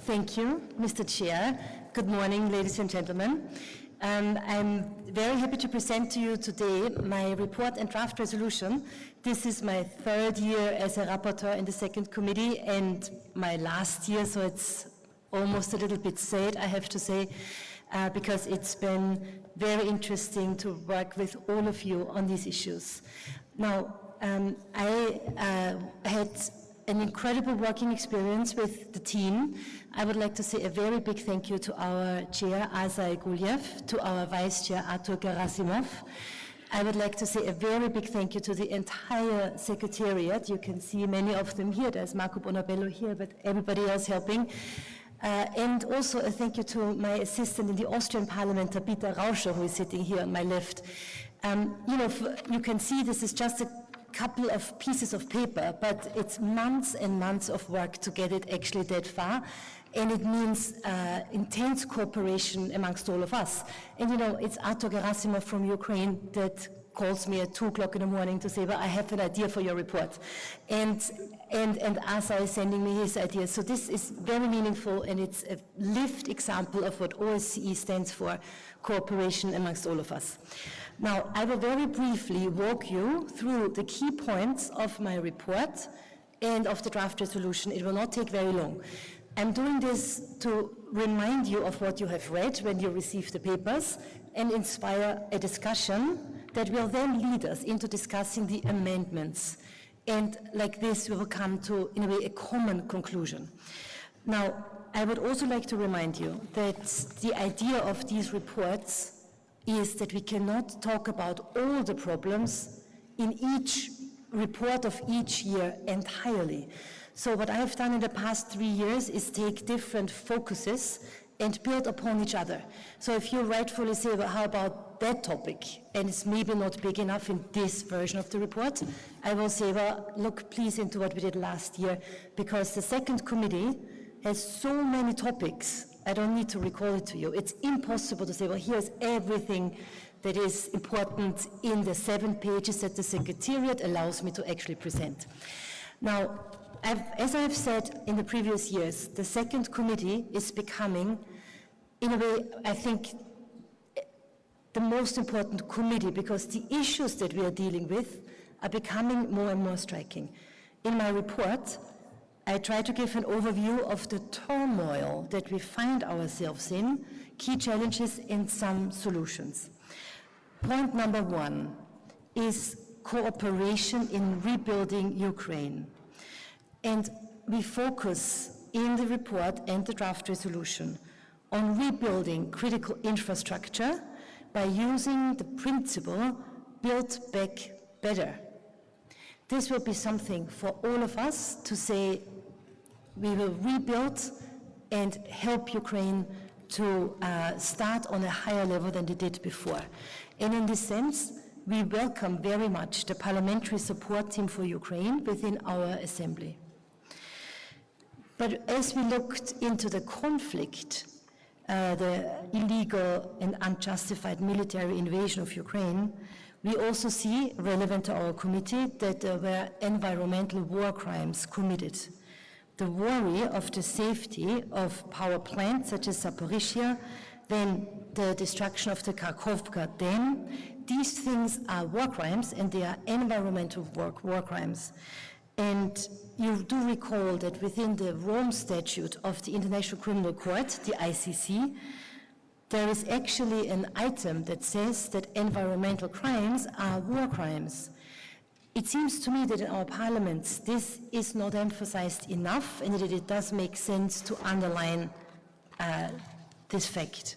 Thank you, Mr. Chair. Good morning, ladies and gentlemen. I'm very happy to present to you today my report and draft resolution. This is my third year as a rapporteur in the second committee and my last year, so it's almost a little bit sad, I have to say, because it's been very interesting to work with all of you on these issues. Now, I had an incredible working experience with the team. I would like to say a very big thank you to our chair, Asa Gulyev, to our vice chair, Artur Gerasimov. I would like to say a very big thank you to the entire secretariat. You can see many of them here. There's Marco Bonabello here, but everybody else helping. And also a thank you to my assistant in the Austrian Parliament, Peter Rauscher, who is sitting here on my left. You can see this is just a couple of pieces of paper, but it's months and months of work to get it actually that far, and it means intense cooperation amongst all of us. And it's Artur Gerasimov from Ukraine that calls me at 2 o'clock in the morning to say, well, I have an idea for your report. And Asa is sending me his ideas. So this is very meaningful, and it's a lived example of what OSCE stands for, cooperation amongst all of us. Now, I will very briefly walk you through the key points of my report and of the draft resolution. It will not take very long. I'm doing this to remind you of what you have read when you receive the papers and inspire a discussion that will then lead us into discussing the amendments. And like this, we will come to, in a way, a common conclusion. Now, I would also like to remind you that the idea of these reports is that we cannot talk about all the problems in each report of each year entirely. So what I have done in the past 3 years is take different focuses and build upon each other. So if you rightfully say, well, how about that topic, and it's maybe not big enough in this version of the report, I will say, well, look please into what we did last year, because the second committee has so many topics. I don't need to recall it to you. It's impossible to say, well, here's everything that is important in the 7 pages that the Secretariat allows me to actually present. Now, as I've said in the previous years, the second committee is becoming, in a way, I think, the most important committee, because the issues that we are dealing with are becoming more and more striking. In my report, I try to give an overview of the turmoil that we find ourselves in, key challenges and some solutions. Point number 1 is cooperation in rebuilding Ukraine. And we focus in the report and the draft resolution on rebuilding critical infrastructure by using the principle build back better. This will be something for all of us to say, we will rebuild and help Ukraine to start on a higher level than they did before. And in this sense, we welcome very much the parliamentary support team for Ukraine within our assembly. But as we looked into the conflict, the illegal and unjustified military invasion of Ukraine, we also see, relevant to our committee, that there were environmental war crimes committed. The worry of the safety of power plants such as Zaporizhzhia, then the destruction of the Kharkovka dam, these things are war crimes, and they are environmental war crimes. And you do recall that within the Rome Statute of the International Criminal Court, the ICC, there is actually an item that says that environmental crimes are war crimes. It seems to me that in our parliaments this is not emphasized enough, and that it does make sense to underline this fact.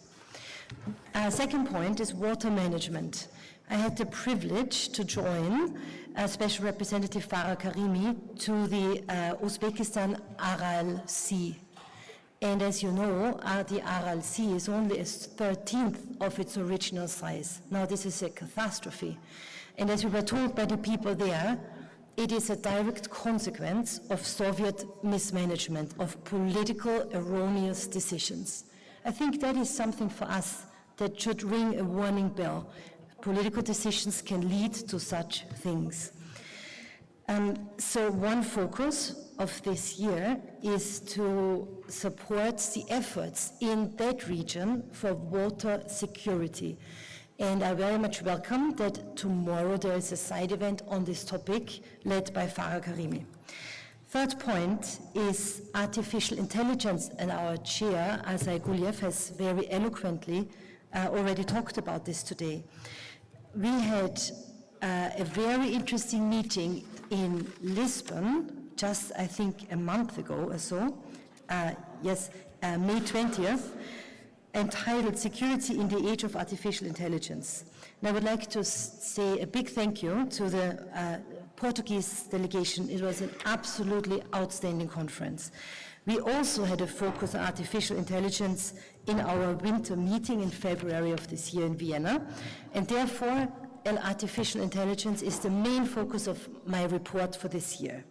Second point is water management. I had the privilege to join Special Representative Farah Karimi to the Uzbekistan Aral Sea. And as you know, the Aral Sea is only a 13th of its original size. Now this is a catastrophe. And as we were told by the people there, it is a direct consequence of Soviet mismanagement, of political erroneous decisions. I think that is something for us that should ring a warning bell. Political decisions can lead to such things. So one focus of this year is to support the efforts in that region for water security. And I very much welcome that tomorrow there is a side event on this topic led by Farah Karimi. Third point is artificial intelligence, and our chair, Azai Guliev, has very eloquently already talked about this today. We had a very interesting meeting in Lisbon, just I think a month ago or so, May 20th, entitled Security in the Age of Artificial Intelligence. And I would like to say a big thank you to the Portuguese delegation. It was an absolutely outstanding conference. We also had a focus on artificial intelligence in our winter meeting in February of this year in Vienna, and therefore artificial intelligence is the main focus of my report for this year.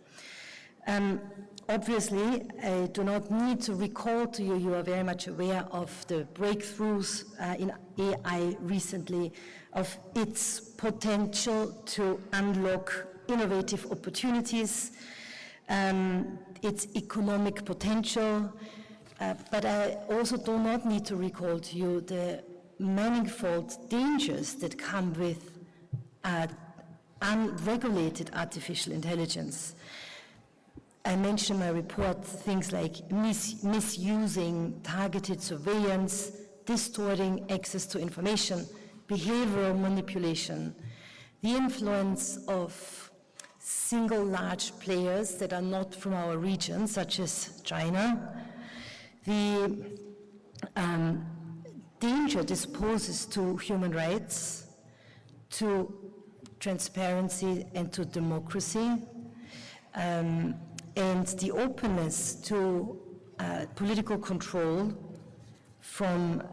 Obviously, I do not need to recall to you, you are very much aware of the breakthroughs in AI recently, of its potential to unlock innovative opportunities, its economic potential, but I also do not need to recall to you the manifold dangers that come with unregulated artificial intelligence. I mentioned in my report things like misusing targeted surveillance, distorting access to information, behavioral manipulation, the influence of single large players that are not from our region, such as China, the danger this poses to human rights, to transparency and to democracy, and the openness to political control from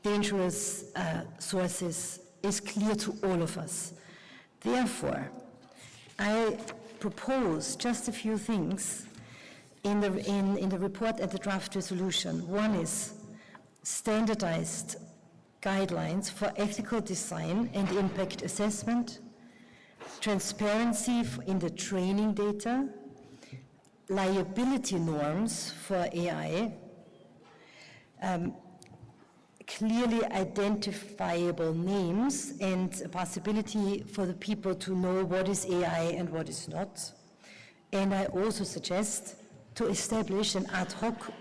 dangerous sources is clear to all of us. Therefore, I propose just a few things in the report and the draft resolution. One is standardized guidelines for ethical design and impact assessment, transparency in the training data, liability norms for AI, clearly identifiable names and a possibility for the people to know what is AI and what is not. And I also suggest to establish an ad hoc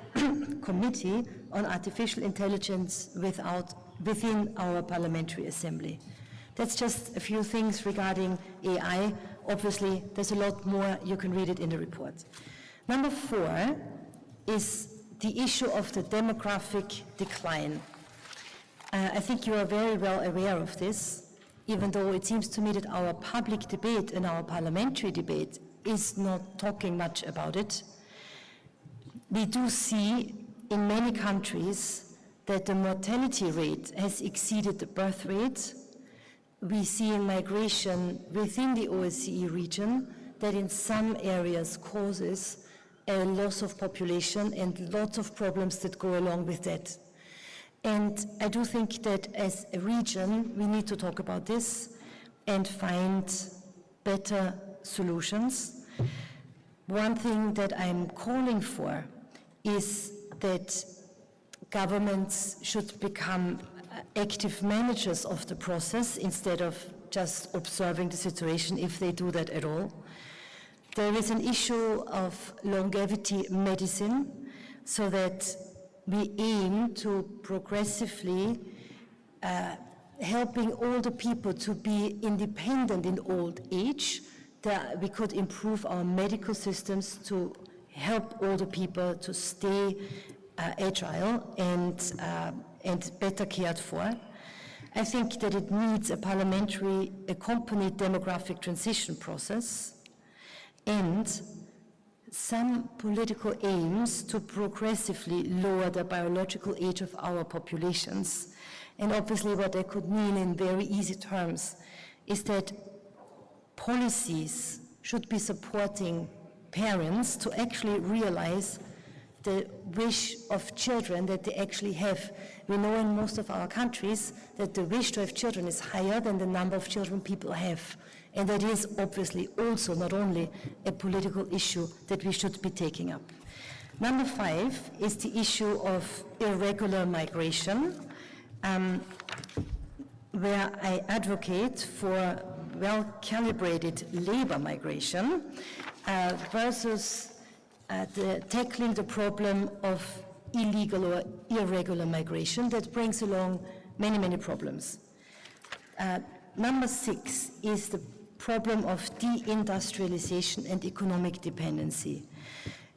committee on artificial intelligence within our parliamentary assembly. That's just a few things regarding AI. Obviously, there's a lot more. You can read it in the report. Number 4 is the issue of the demographic decline. I think you are very well aware of this, even though it seems to me that our public debate and our parliamentary debate is not talking much about it. We do see in many countries that the mortality rate has exceeded the birth rate. We see in migration within the OSCE region that in some areas causes a loss of population and lots of problems that go along with that. And I do think that as a region, we need to talk about this and find better solutions. One thing that I'm calling for is that governments should become active managers of the process instead of just observing the situation, if they do that at all. There is an issue of longevity medicine, so that we aim to progressively helping older people to be independent in old age, that we could improve our medical systems to help older people to stay agile and better cared for. I think that it needs a parliamentary accompanied demographic transition process and some political aims to progressively lower the biological age of our populations. And obviously what that could mean in very easy terms is that policies should be supporting parents to actually realize the wish of children that they actually have. We know in most of our countries that the wish to have children is higher than the number of children people have. And that is obviously also not only a political issue that we should be taking up. Number 5 is the issue of irregular migration, where I advocate for well-calibrated labor migration versus tackling the problem of illegal or irregular migration that brings along many, many problems. Number 6 is the problem of deindustrialization and economic dependency.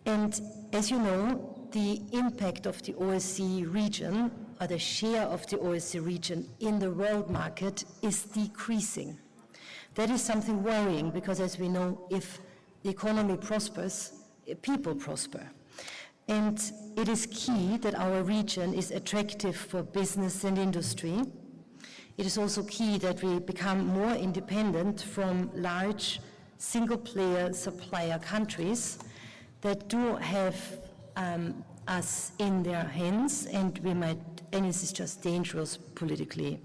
And as you know, the impact of the OSCE region, or the share of the OSCE region in the world market, is decreasing. That is something worrying because, as we know, if the economy prospers, people prosper. And it is key that our region is attractive for business and industry. It is also key that we become more independent from large single-player supplier countries that do have us in their hands, and this is just dangerous politically.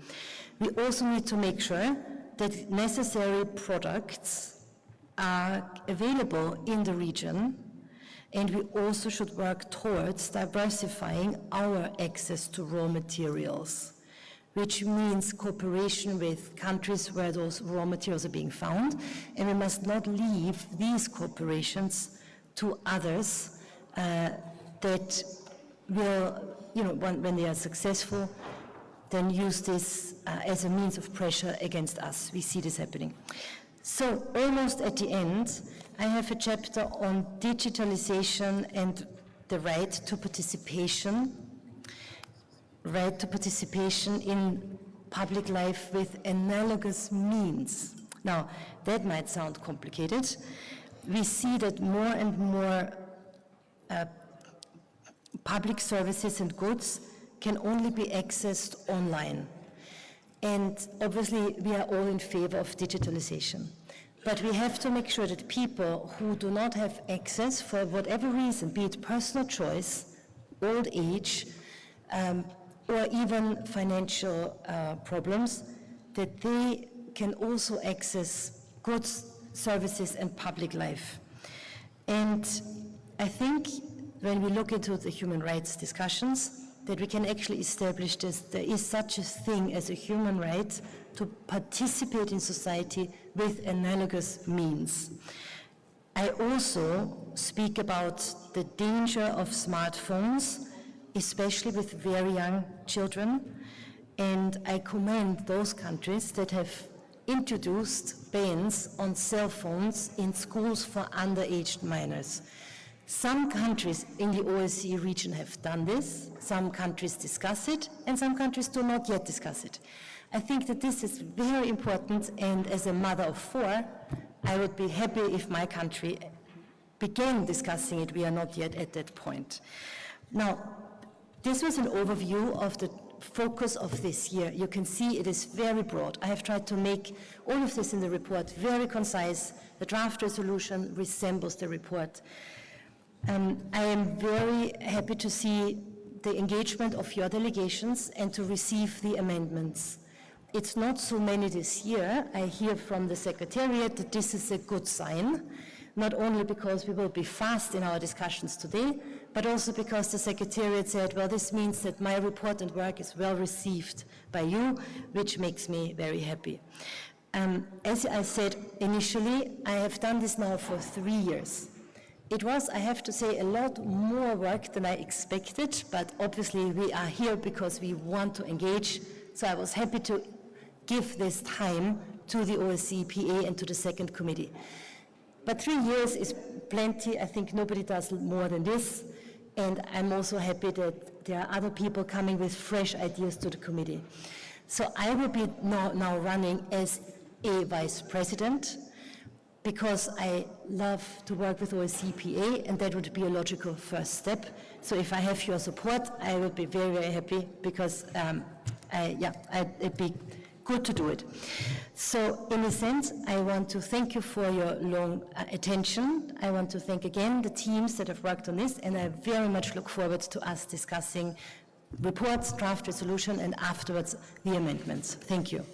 We also need to make sure that necessary products are available in the region, and we also should work towards diversifying our access to raw materials, which means cooperation with countries where those raw materials are being found, and we must not leave these cooperations to others that will, when they are successful, then use this as a means of pressure against us. We see this happening. So almost at the end, I have a chapter on digitalization and the right to participation in public life with analogous means. Now, that might sound complicated. We see that more and more public services and goods can only be accessed online. And obviously, we are all in favor of digitalization. But we have to make sure that people who do not have access for whatever reason, be it personal choice, old age, or even financial problems, that they can also access goods, services, and public life. And I think when we look into the human rights discussions, that we can actually establish this, there is such a thing as a human right to participate in society with analogous means. I also speak about the danger of smartphones, especially with very young children, and I commend those countries that have introduced bans on cell phones in schools for underage minors. Some countries in the OSCE region have done this, some countries discuss it, and some countries do not yet discuss it. I think that this is very important, and as a mother of 4, I would be happy if my country began discussing it. We are not yet at that point. Now, this was an overview of the focus of this year. You can see it is very broad. I have tried to make all of this in the report very concise. The draft resolution resembles the report. I am very happy to see the engagement of your delegations and to receive the amendments. It's not so many this year. I hear from the Secretariat that this is a good sign, not only because we will be fast in our discussions today, but also because the Secretariat said, well, this means that my report and work is well received by you, which makes me very happy. As I said initially, I have done this now for 3 years. It was, I have to say, a lot more work than I expected, but obviously we are here because we want to engage, so I was happy to give this time to the OSCE PA and to the second committee. But 3 years is plenty. I think nobody does more than this, and I'm also happy that there are other people coming with fresh ideas to the committee. So I will be now running as a vice president, because I love to work with OSCE PA, and that would be a logical first step. So if I have your support, I would be very, very happy, because it'd be good to do it. So in a sense, I want to thank you for your long attention. I want to thank again the teams that have worked on this, and I very much look forward to us discussing reports, draft resolution, and afterwards the amendments. Thank you.